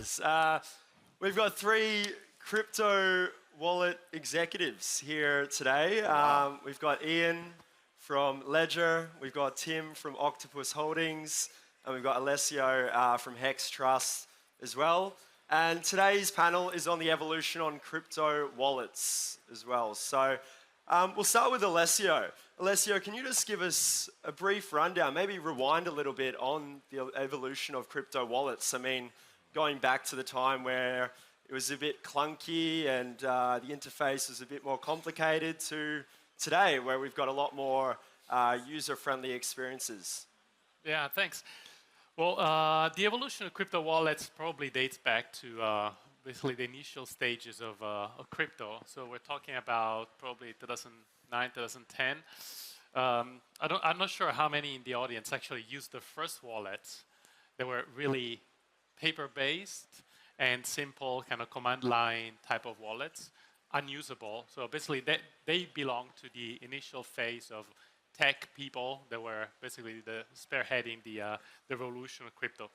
guys. We've got 3 crypto wallet executives here today. Wow. We've got Ian from Ledger, we've got Tim from Octopus Holdings, and we've got Alessio from Hex Trust as well. And today's panel is on the evolution on crypto wallets as well. So we'll start with Alessio. Alessio, can you just give us a brief rundown, maybe rewind a little bit on the evolution of crypto wallets? I mean, going back to the time where it was a bit clunky and the interface was a bit more complicated to today, where we've got a lot more user-friendly experiences. Yeah, thanks. Well, the evolution of crypto wallets probably dates back to basically the initial stages of crypto. So we're talking about probably 2009, 2010. I'm not sure how many in the audience actually used the first wallets. They were really paper-based and simple kind of command line type of wallets, unusable. So basically they belong to the initial phase of tech people that were basically spearheading the revolution of crypto.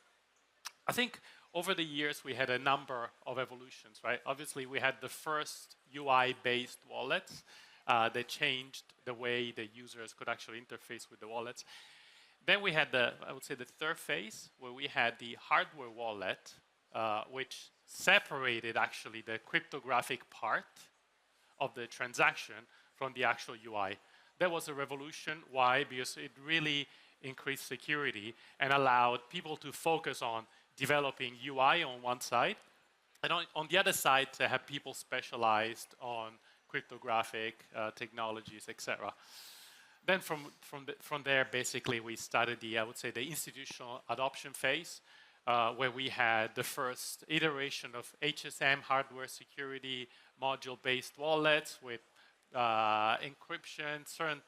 I think over the years we had a number of evolutions, right? Obviously we had the first UI-based wallets that changed the way the users could actually interface with the wallets. Then we had I would say the third phase, where we had the hardware wallet, which separated actually the cryptographic part of the transaction from the actual UI. That was a revolution. Why? Because it really increased security and allowed people to focus on developing UI on one side, and on the other side to have people specialized on cryptographic technologies, etc. Then from there, basically, we started I would say, the institutional adoption phase, where we had the first iteration of HSM, hardware security module-based wallets with encryption, certain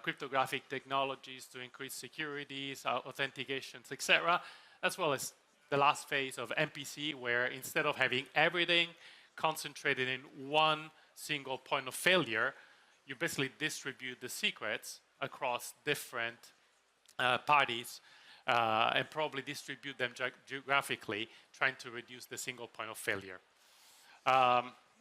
cryptographic technologies to increase securities, authentications, etc., as well as the last phase of MPC, where instead of having everything concentrated in one single point of failure, you basically distribute the secrets across different parties and probably distribute them geographically, trying to reduce the single point of failure.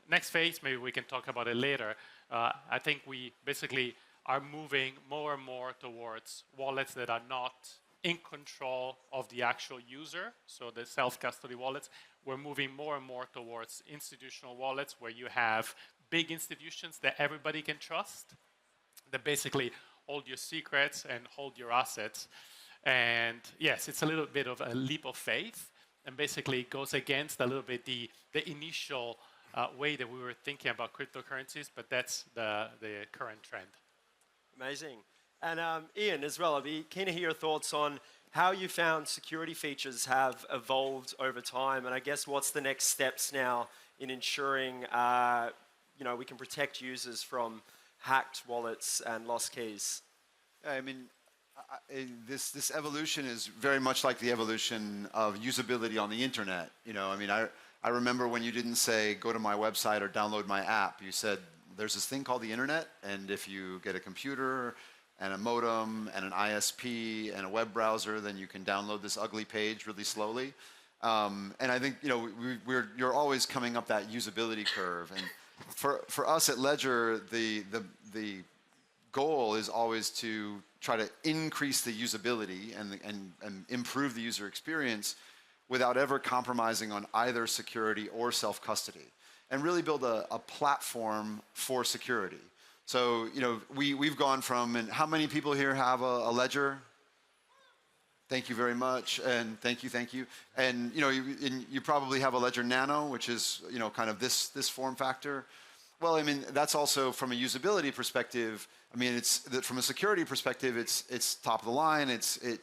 Next phase, maybe we can talk about it later. I think we basically are moving more and more towards wallets that are not in control of the actual user, so the self-custody wallets. We're moving more and more towards institutional wallets, where you have big institutions that everybody can trust, that basically hold your secrets and hold your assets. And yes, it's a little bit of a leap of faith, and basically it goes against a little bit the initial way that we were thinking about cryptocurrencies, but that's the current trend. Amazing. And Ian, as well, I'd be keen to hear your thoughts on how you found security features have evolved over time, and I guess what's the next steps now in ensuring we can protect users from hacked wallets and lost keys. I mean, this evolution is very much like the evolution of usability on the internet. I remember when you didn't say, go to my website or download my app. You said, there's this thing called the internet, and if you get a computer and a modem and an ISP and a web browser, then you can download this ugly page really slowly. And I think you're always coming up that usability curve. And for us at Ledger, the goal is always to try to increase the usability and improve the user experience without ever compromising on either security or self-custody, and really build a platform for security. So, we've gone from, and how many people here have a Ledger? Thank you very much, and thank you. And you probably have a Ledger Nano, which is kind of this form factor. Well, I mean, that's also from a usability perspective. I mean, from a security perspective, it's top of the line.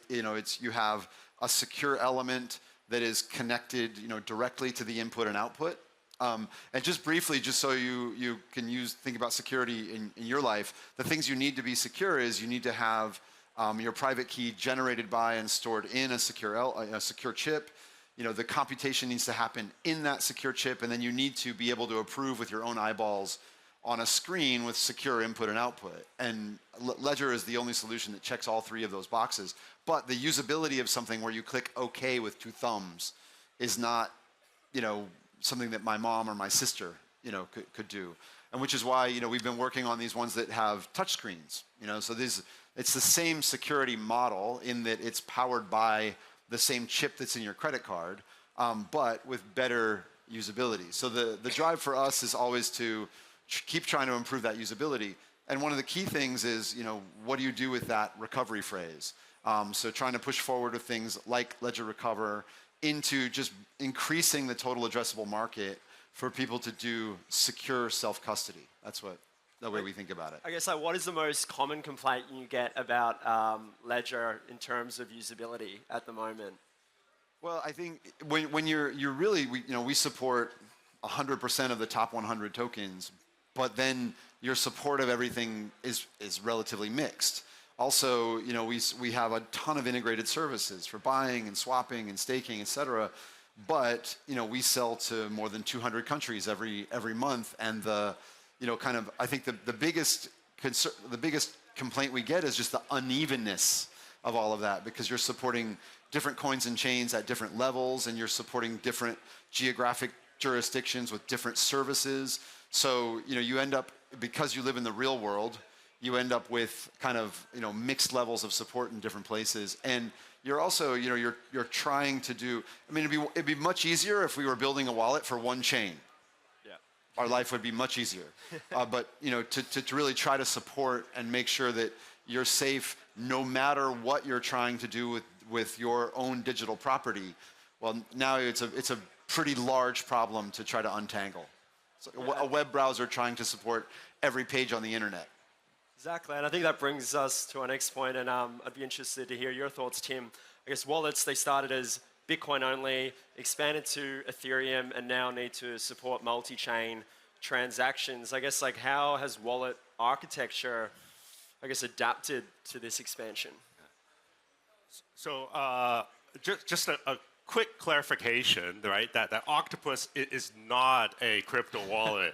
You have a secure element that is connected, directly to the input and output. And just briefly, just so you can think about security in your life, the things you need to be secure is you need to have your private key generated by and stored in a secure chip. The computation needs to happen in that secure chip, and then you need to be able to approve with your own eyeballs on a screen with secure input and output. And Ledger is the only solution that checks all three of those boxes. But the usability of something where you click OK with 2 thumbs is not, something that my mom or my sister, could do. And which is why, we've been working on these ones that have touch screens. So it's the same security model in that it's powered by the same chip that's in your credit card, but with better usability. So the drive for us is always to keep trying to improve that usability. And one of the key things is, what do you do with that recovery phrase? So trying to push forward with things like Ledger Recover into just increasing the total addressable market for people to do secure self-custody. That's the way we think about it. I guess what is the most common complaint you get about Ledger in terms of usability at the moment? Well, I think when you're really, we support 100% of the top 100 tokens, but then your support of everything is relatively mixed. Also, we have a ton of integrated services for buying and swapping and staking, et cetera. But, we sell to more than 200 countries every month. And I think the biggest complaint we get is just the unevenness of all of that, because you're supporting different coins and chains at different levels, and you're supporting different geographic jurisdictions with different services. So, you end up, because you live in the real world, you end up with kind of, mixed levels of support in different places. And you're also, you're trying to do, it'd be much easier if we were building a wallet for one chain. Yeah. Our life would be much easier. But, to really try to support and make sure that you're safe no matter what you're trying to do with your own digital property, well, now it's a pretty large problem to try to untangle. So a web browser trying to support every page on the internet. Exactly, and I think that brings us to our next point, and I'd be interested to hear your thoughts, Tim. I guess wallets, they started as Bitcoin only, expanded to Ethereum, and now need to support multi-chain transactions. I guess, how has wallet architecture, adapted to this expansion? So just a quick clarification, right? That Octopus is not a crypto wallet.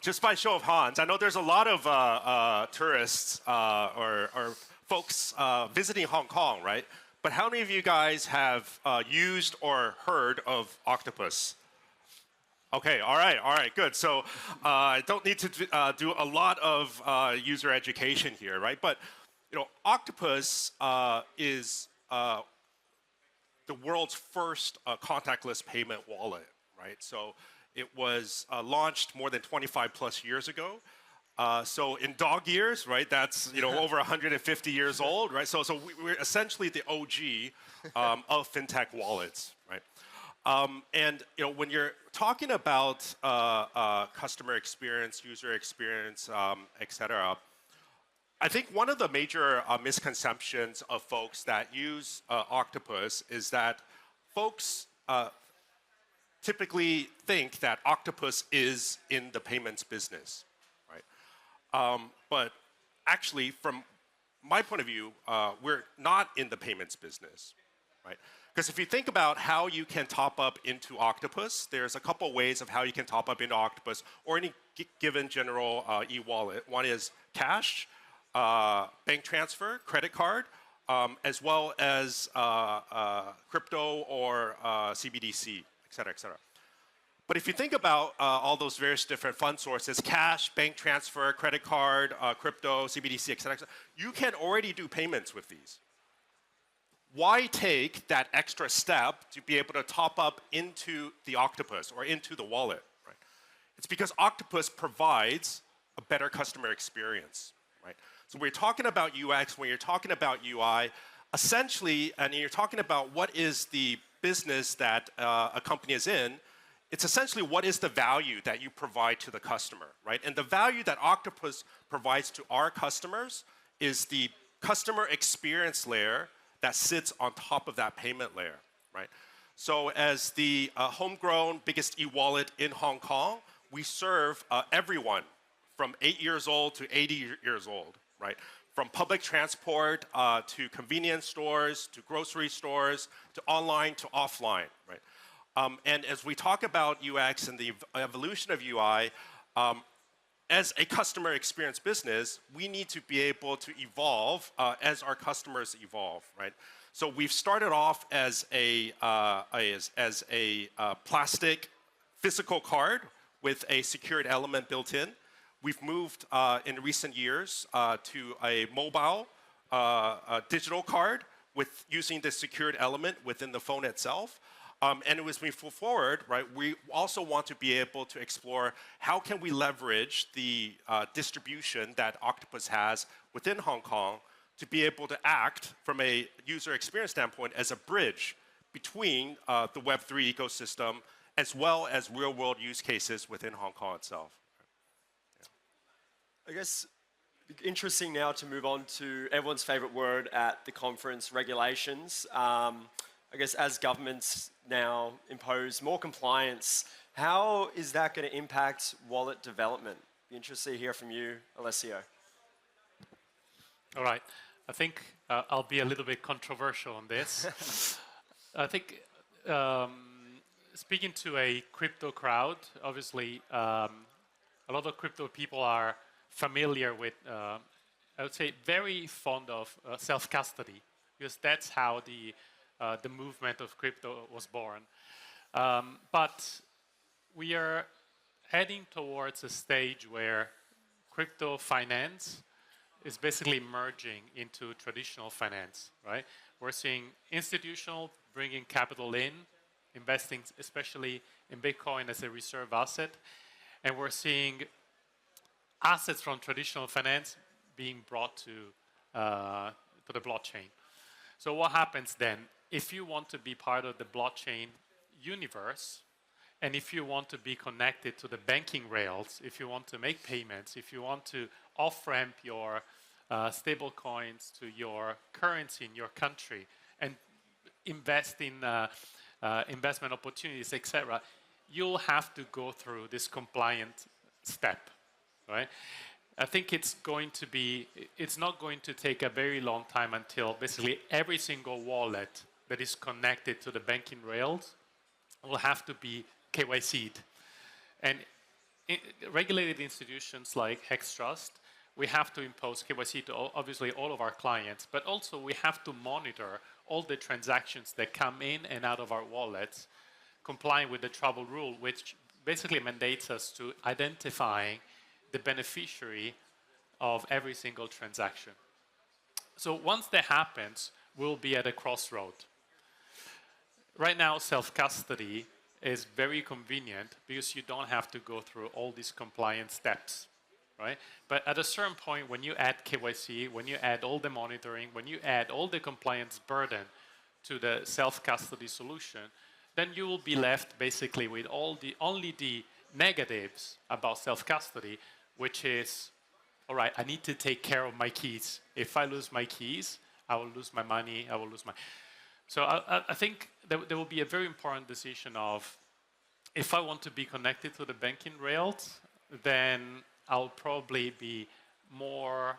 Just by show of hands, I know there's a lot of tourists or folks visiting Hong Kong, right? But how many of you guys have used or heard of Octopus? Okay, all right, good. So I don't need to do a lot of user education here, right? But Octopus is the world's first contactless payment wallet, right? So it was launched more than 25 plus years ago. So in dog years, right, that's over 150 years old, right? So we're essentially the OG of fintech wallets, right? And when you're talking about customer experience, user experience, et cetera, I think one of the major misconceptions of folks that use Octopus is that folks typically think that Octopus is in the payments business, right? But actually, from my point of view, we're not in the payments business, right? Because if you think about how you can top up into Octopus, there's a couple ways of how you can top up into Octopus or any given general e-wallet. One is cash, bank transfer, credit card, as well as crypto or CBDC, et cetera, et cetera. But if you think about all those various different fund sources, cash, bank transfer, credit card, crypto, CBDC, et cetera, you can already do payments with these. Why take that extra step to be able to top up into the Octopus or into the wallet, right? It's because Octopus provides a better customer experience, right? So when you're talking about UX, when you're talking about UI, essentially, and you're talking about what is the business that a company is in, it's essentially what is the value that you provide to the customer, right? And the value that Octopus provides to our customers is the customer experience layer that sits on top of that payment layer, right? So as the homegrown biggest e-wallet in Hong Kong, we serve everyone from 8 years old to 80 years old, right? From public transport to convenience stores, to grocery stores, to online to offline, right? And as we talk about UX and the evolution of UI, as a customer experience business, we need to be able to evolve as our customers evolve, right? So we've started off as a plastic physical card with a secured element built in. We've moved in recent years to a mobile digital card with using the secured element within the phone itself. And as we move forward, right, we also want to be able to explore how can we leverage the distribution that Octopus has within Hong Kong to be able to act from a user experience standpoint as a bridge between the Web3 ecosystem as well as real-world use cases within Hong Kong itself. I guess interesting now to move on to everyone's favorite word at the conference, regulations. I guess as governments now impose more compliance, how is that going to impact wallet development? Be interested to hear from you, Alessio. All right. I think I'll be a little bit controversial on this. I think speaking to a crypto crowd, obviously a lot of crypto people are familiar with, I would say, very fond of self-custody, because that's how the movement of crypto was born. But we are heading towards a stage where crypto finance is basically merging into traditional finance, right? We're seeing institutional bringing capital in, investing especially in Bitcoin as a reserve asset, and we're seeing assets from traditional finance being brought to the blockchain. So what happens then? If you want to be part of the blockchain universe, and if you want to be connected to the banking rails, if you want to make payments, if you want to off-ramp your stable coins to your currency in your country and invest in investment opportunities, etc., you'll have to go through this compliant step, right? I think it's not going to take a very long time until basically every single wallet that is connected to the banking rails will have to be KYC'd. And regulated institutions like Hex Trust, we have to impose KYC to obviously all of our clients, but also we have to monitor all the transactions that come in and out of our wallets, complying with the travel rule, which basically mandates us to identifying the beneficiary of every single transaction. So once that happens, we'll be at a crossroad. Right now, self-custody is very convenient because you don't have to go through all these compliance steps, right? But at a certain point, when you add KYC, when you add all the monitoring, when you add all the compliance burden to the self-custody solution, then you will be left basically with only the negatives about self-custody, which is, all right, I need to take care of my keys. If I lose my keys, I will lose my money, I will lose my... So I think there will be a very important decision of, if I want to be connected to the banking rails, then I'll probably be more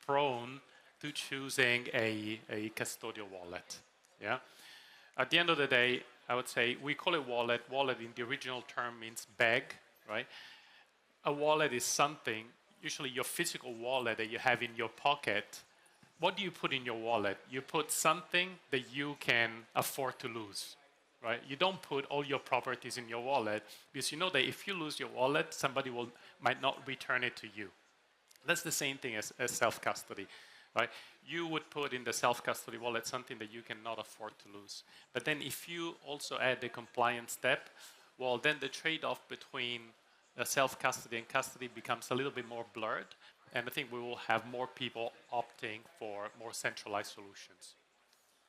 prone to choosing a custodial wallet. Yeah. At the end of the day, I would say we call it wallet. Wallet in the original term means bag, right? A wallet is something, usually your physical wallet that you have in your pocket. What do you put in your wallet? You put something that you can afford to lose, right? You don't put all your properties in your wallet because you know that if you lose your wallet, somebody might not return it to you. That's the same thing as self-custody, right? You would put in the self-custody wallet something that you cannot afford to lose. But then if you also add the compliance step, well, then the trade-off between self-custody and custody becomes a little bit more blurred. And I think we will have more people opting for more centralized solutions.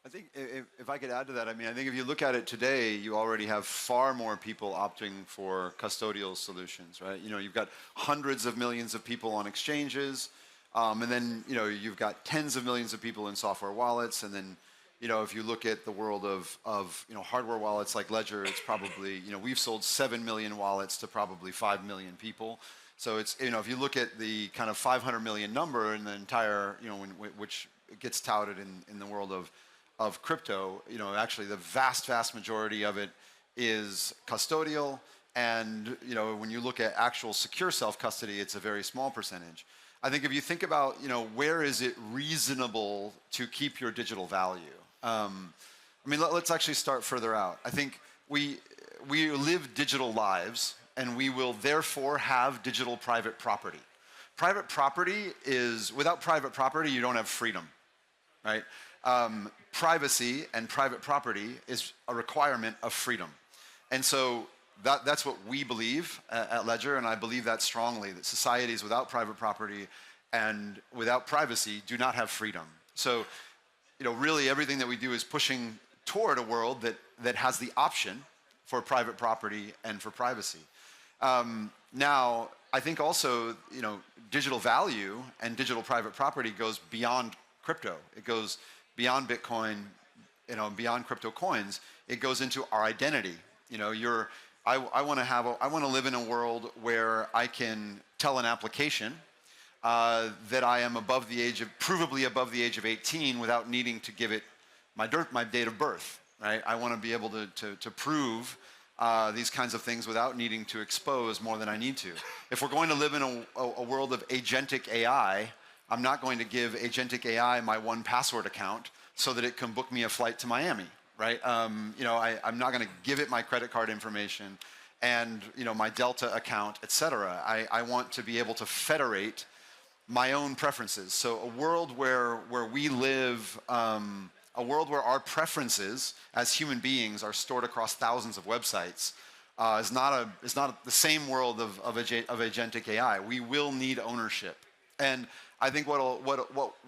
I think if I could add to that, I mean, I think if you look at it today, you already have far more people opting for custodial solutions, right? You know, you've got hundreds of millions of people on exchanges, and then, you know, you've got tens of millions of people in software wallets, and then, you know, if you look at the world of you know, hardware wallets like Ledger, it's probably, you know, we've sold 7 million wallets to probably 5 million people. So it's, you know, if you look at the kind of 500 million number in the entire, you know, which gets touted in the world of crypto, you know, actually the vast majority of it is custodial, And when you look at actual secure self-custody, it's a very small percentage. I think if you think about where is it reasonable to keep your digital value. Let's actually start further out. I think we live digital lives, and we will therefore have digital private property. Private property is, without private property, you don't have freedom, right? Privacy and private property is a requirement of freedom. And so that's what we believe at Ledger, and I believe that strongly, that societies without private property and without privacy do not have freedom. So, really everything that we do is pushing toward a world that has the option for private property and for privacy. Now, I think also, digital value and digital private property goes beyond crypto. It goes beyond Bitcoin, beyond crypto coins. It goes into our identity. I want to live in a world where I can tell an application that I am provably above the age of 18 without needing to give it my date of birth, right? I want to be able to prove these kinds of things without needing to expose more than I need to. If we're going to live in a world of agentic AI, I'm not going to give agentic AI my 1Password account so that it can book me a flight to Miami, right? I'm not going to give it my credit card information and my Delta account, et cetera. I want to be able to federate my own preferences. So a world where we live, a world where our preferences as human beings are stored across thousands of websites is not the same world of agentic AI. We will need ownership. And I think what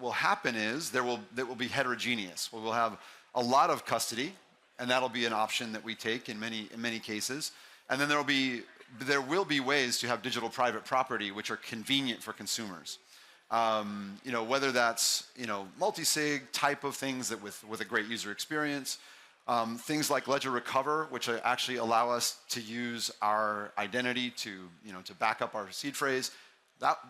will happen is there will be heterogeneous. We will have a lot of custody, and that'll be an option that we take in many cases. And then there will be ways to have digital private property which are convenient for consumers. Whether that's multi-sig type of things that with a great user experience, things like Ledger Recover, which actually allow us to use our identity to back up our seed phrase.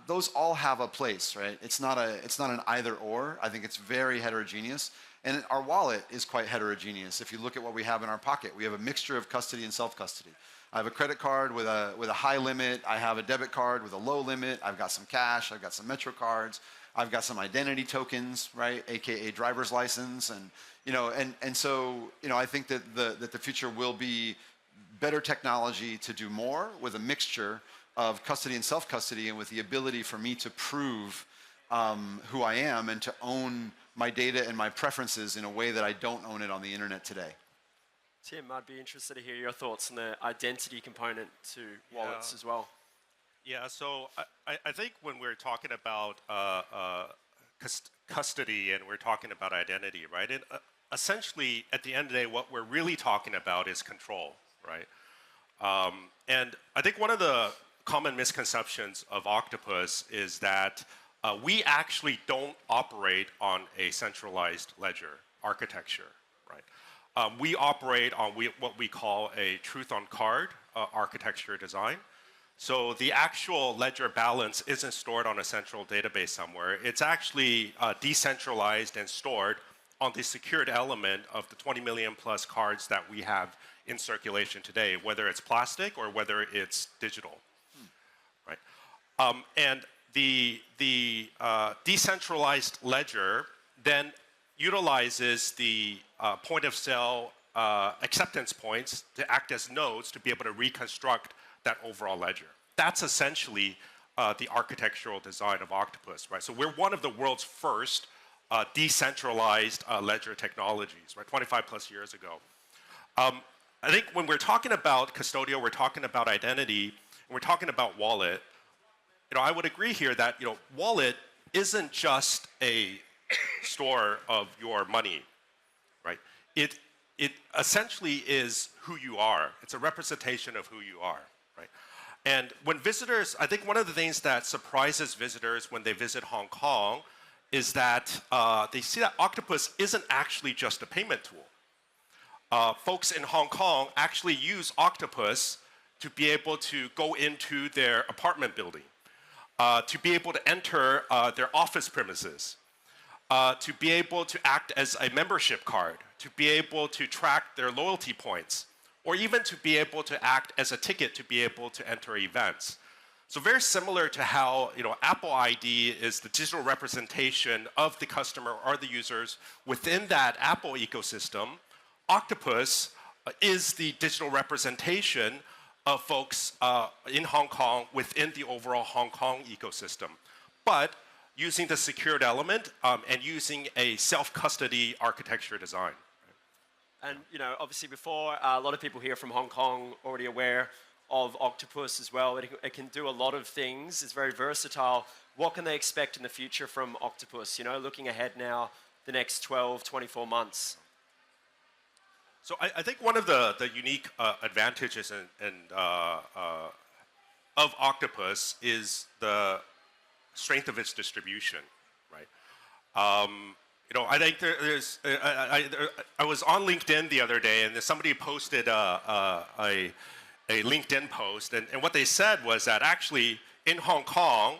Those all have a place, right? It's not an either or. I think it's very heterogeneous, and our wallet is quite heterogeneous. If you look at what we have in our pocket, we have a mixture of custody and self-custody. I have a credit card with a high limit. I have a debit card with a low limit. I've got some cash. I've got some Metro cards. I've got some identity tokens, right, aka driver's license, and so I think that the future will be better technology to do more with a mixture of custody and self-custody, and with the ability for me to prove who I am and to own my data and my preferences in a way that I don't own it on the internet today. Tim, I'd be interested to hear your thoughts on the identity component to wallets as well. Yeah, so I think when we're talking about custody and we're talking about identity, right? And essentially, at the end of the day, what we're really talking about is control, right? And I think one of the common misconceptions of Octopus is that we actually don't operate on a centralized ledger architecture, right? We operate on what we call a truth on card architecture design. So the actual ledger balance isn't stored on a central database somewhere. It's actually decentralized and stored on the secured element of the 20 million plus cards that we have in circulation today, whether it's plastic or whether it's digital, right? And the decentralized ledger then utilizes the point of sale acceptance points to act as nodes to be able to reconstruct that overall ledger. That's essentially the architectural design of Octopus, right? So we're one of the world's first decentralized ledger technologies, right? 25 plus years ago. I think when we're talking about custodial, we're talking about identity, and we're talking about wallet, I would agree here that, wallet isn't just a store of your money, right? It essentially is who you are. It's a representation of who you are, right? And when visitors, I think one of the things that surprises visitors when they visit Hong Kong is that they see that Octopus isn't actually just a payment tool. Folks in Hong Kong actually use Octopus to be able to go into their apartment building, to be able to enter their office premises, to be able to act as a membership card, to be able to track their loyalty points, or even to be able to act as a ticket to be able to enter events. So very similar to how Apple ID is the digital representation of the customer or the users within that Apple ecosystem, Octopus is the digital representation of folks in Hong Kong within the overall Hong Kong ecosystem, but using the secured element and using a self-custody architecture design. And obviously before, a lot of people here from Hong Kong already aware of Octopus as well. It can do a lot of things. It's very versatile. What can they expect in the future from Octopus? Looking ahead now, the next 12, 24 months. So I think one of the unique advantages of Octopus is the strength of its distribution, right? I think I was on LinkedIn the other day, and somebody posted a LinkedIn post, and what they said was that actually in Hong Kong,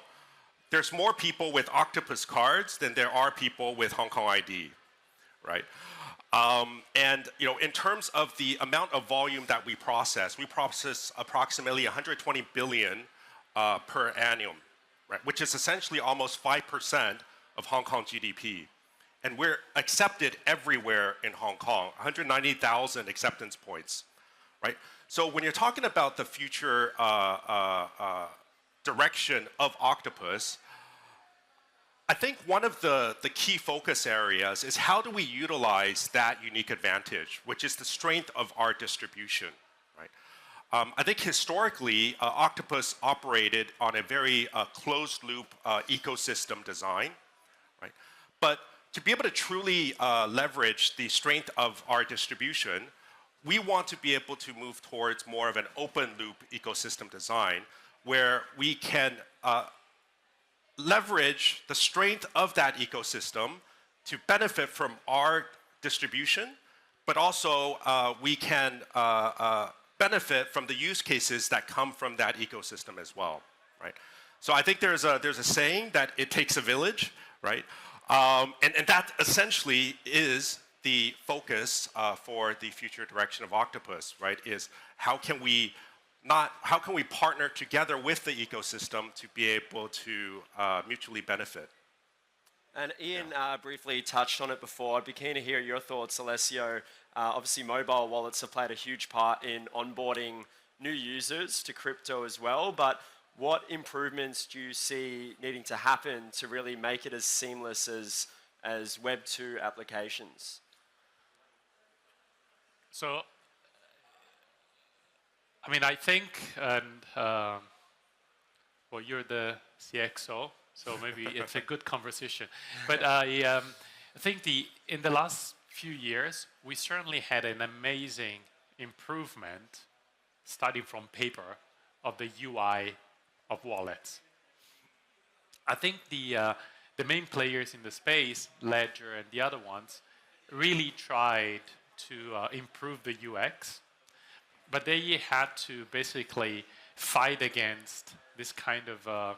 there's more people with Octopus cards than there are people with Hong Kong ID, right? And in terms of the amount of volume that we process approximately 120 billion per annum, right? Which is essentially almost 5% of Hong Kong GDP. And we're accepted everywhere in Hong Kong, 190,000 acceptance points, right? So when you're talking about the future direction of Octopus, I think one of the key focus areas is how do we utilize that unique advantage, which is the strength of our distribution, right? I think historically, Octopus operated on a very closed-loop ecosystem design, right? But to be able to truly leverage the strength of our distribution, we want to be able to move towards more of an open-loop ecosystem design where we can leverage the strength of that ecosystem to benefit from our distribution, but also we can benefit from the use cases that come from that ecosystem as well, right? So I think there's a saying that it takes a village, right? And that essentially is the focus for the future direction of Octopus, right? Is how can we partner together with the ecosystem to be able to mutually benefit? And Ian briefly touched on it before. I'd be keen to hear your thoughts, Alessio. Obviously, mobile wallets have played a huge part in onboarding new users to crypto as well, but what improvements do you see needing to happen to really make it as seamless as Web 2 applications? So, I think, and well, you're the CXO, so maybe it's a good conversation. But I think in the last few years, we certainly had an amazing improvement, starting from paper, of the UI of wallets. I think the main players in the space, Ledger and the other ones, really tried to improve the UX. But they had to basically fight against this kind of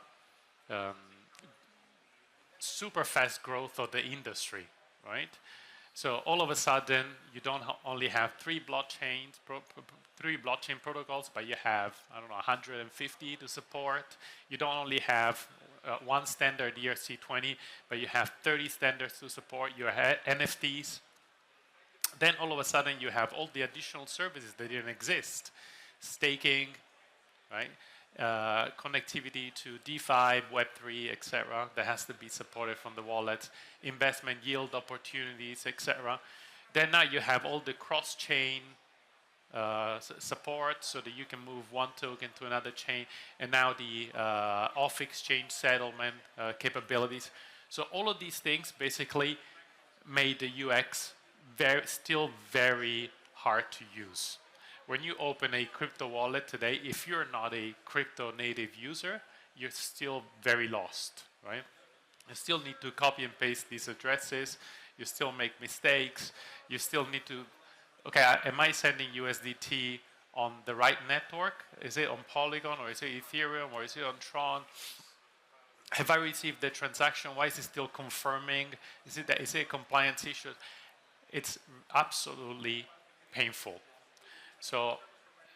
super fast growth of the industry, right? So all of a sudden, you don't only have three blockchain protocols, but you have, 150 to support. You don't only have one standard ERC20, but you have 30 standards to support your NFTs. Then all of a sudden you have all the additional services that didn't exist. Staking, right? Connectivity to DeFi, Web3, etc. that has to be supported from the wallet. Investment yield opportunities, etc. Then now you have all the cross-chain support so that you can move one token to another chain. And now the off-exchange settlement capabilities. So all of these things basically made the UX still very hard to use. When you open a crypto wallet today, if you're not a crypto native user, you're still very lost, right? You still need to copy and paste these addresses. You still make mistakes. You still need to, okay, am I sending USDT on the right network? Is it on Polygon, or is it Ethereum, or is it on Tron? Have I received the transaction? Why is it still confirming? Is it a compliance issue? It's absolutely painful. So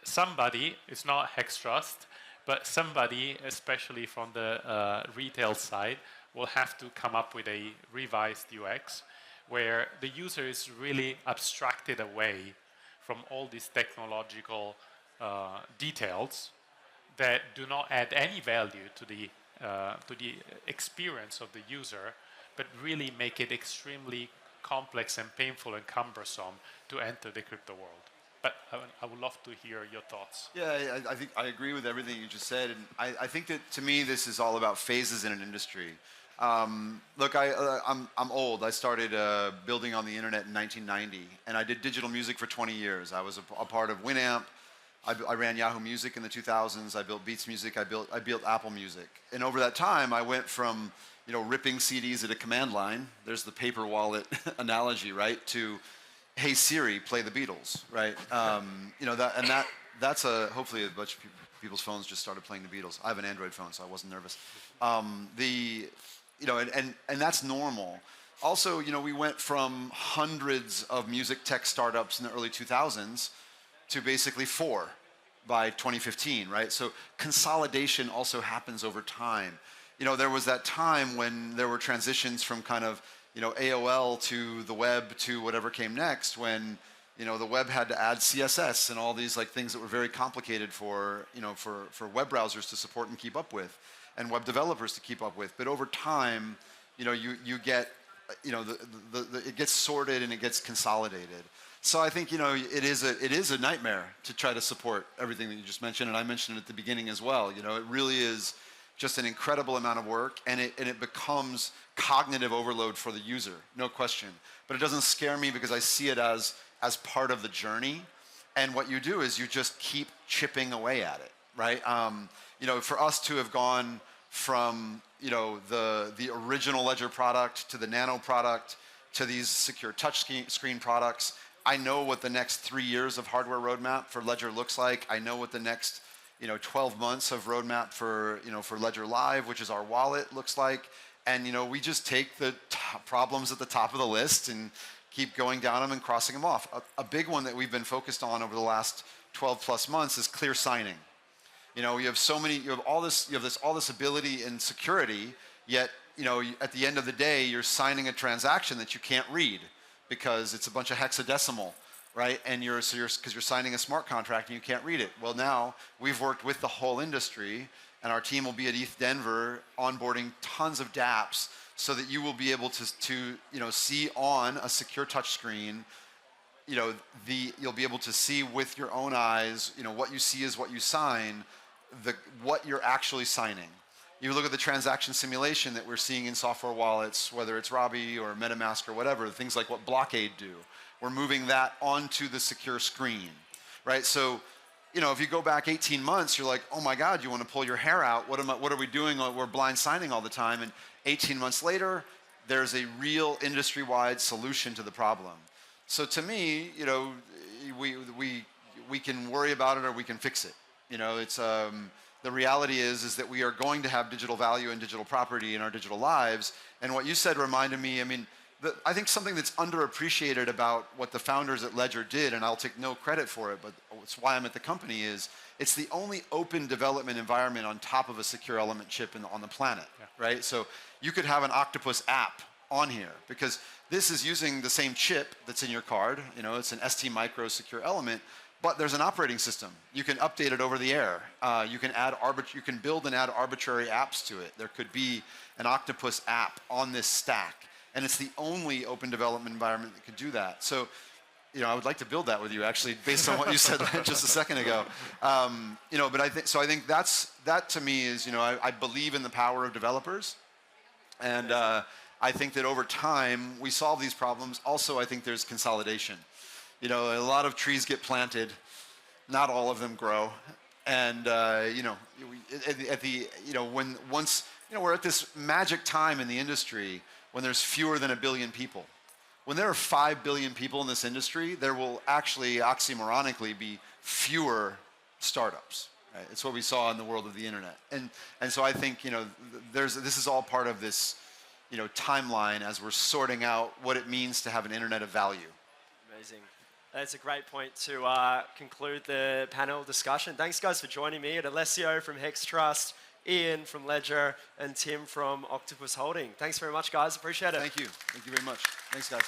somebody, it's not Hex Trust, but somebody, especially from the retail side, will have to come up with a revised UX where the user is really abstracted away from all these technological details that do not add any value to the experience of the user, but really make it extremely complex and painful and cumbersome to enter the crypto world. But I would love to hear your thoughts. Yeah, I think I agree with everything you just said, and I think that to me this is all about phases in an industry. Look, I'm old. I started building on the internet in 1990, and I did digital music for 20 years. I was a part of Winamp. I ran Yahoo Music in the 2000s. I built Beats Music. I built Apple Music. And over that time, I went from ripping CDs at a command line. There's the paper wallet analogy, right? To hey Siri, play the Beatles, right? That's hopefully a bunch of people's phones just started playing the Beatles. I have an Android phone, so I wasn't nervous. And that's normal. Also, we went from hundreds of music tech startups in the early 2000s to basically 4 by 2015, right? So consolidation also happens over time. There was that time when there were transitions from kind of, AOL to the web to whatever came next, when, the web had to add CSS and all these things that were very complicated for web browsers to support and keep up with, and web developers to keep up with. But over time, you get, it gets sorted and it gets consolidated. So I think it is a nightmare to try to support everything that you just mentioned, and I mentioned it at the beginning as well. It really is just an incredible amount of work, and it becomes cognitive overload for the user, no question. But it doesn't scare me because I see it as part of the journey, and what you do is you just keep chipping away at it, right? For us to have gone from the original Ledger product to the Nano product to these secure touch screen products. I know what the next 3 years of hardware roadmap for Ledger looks like. I know what the next 12 months of roadmap for Ledger Live, which is our wallet, looks like. And we just take the problems at the top of the list and keep going down them and crossing them off. A big one that we've been focused on over the last 12 plus months is clear signing. You have all this ability and security, yet at the end of the day you're signing a transaction that you can't read because it's a bunch of hexadecimal, right? And because you're signing a smart contract and you can't read it. Well, now we've worked with the whole industry, and our team will be at ETH Denver onboarding tons of dApps so that you will be able to see on a secure touch screen. You'll be able to see with your own eyes. What you see is what you sign. What you're actually signing. You look at the transaction simulation that we're seeing in software wallets, whether it's Robbie or MetaMask or whatever, things like what Blockade do. We're moving that onto the secure screen, right? So, if you go back 18 months, you're like, oh my God, you want to pull your hair out. What are we doing? We're blind signing all the time. And 18 months later, there's a real industry-wide solution to the problem. So to me, we can worry about it or we can fix it. It's the reality is that we are going to have digital value and digital property in our digital lives. And what you said reminded me, I think something that's underappreciated about what the founders at Ledger did, and I'll take no credit for it, but it's why I'm at the company, is it's the only open development environment on top of a secure element chip on the planet, right? So you could have an Octopus app on here because this is using the same chip that's in your card. It's an ST Micro secure element, but there's an operating system. You can update it over the air. You can build and add arbitrary apps to it. There could be an Octopus app on this stack, and it's the only open development environment that could do that. So, I would like to build that with you, actually, based on what you said just a second ago. But I think that to me is, I believe in the power of developers, and I think that over time we solve these problems. Also, I think there's consolidation. A lot of trees get planted, not all of them grow, and we're at this magic time in the industry when there's fewer than 1 billion people. When there are 5 billion people in this industry, there will actually oxymoronically be fewer startups. Right? It's what we saw in the world of the internet, and so I think this is all part of this timeline as we're sorting out what it means to have an internet of value. Amazing. That's a great point to conclude the panel discussion. Thanks, guys, for joining me. And Alessio from Hex Trust, Ian from Ledger, and Tim from Octopus Holding. Thanks very much, guys. Appreciate it. Thank you. Thank you very much. Thanks, guys.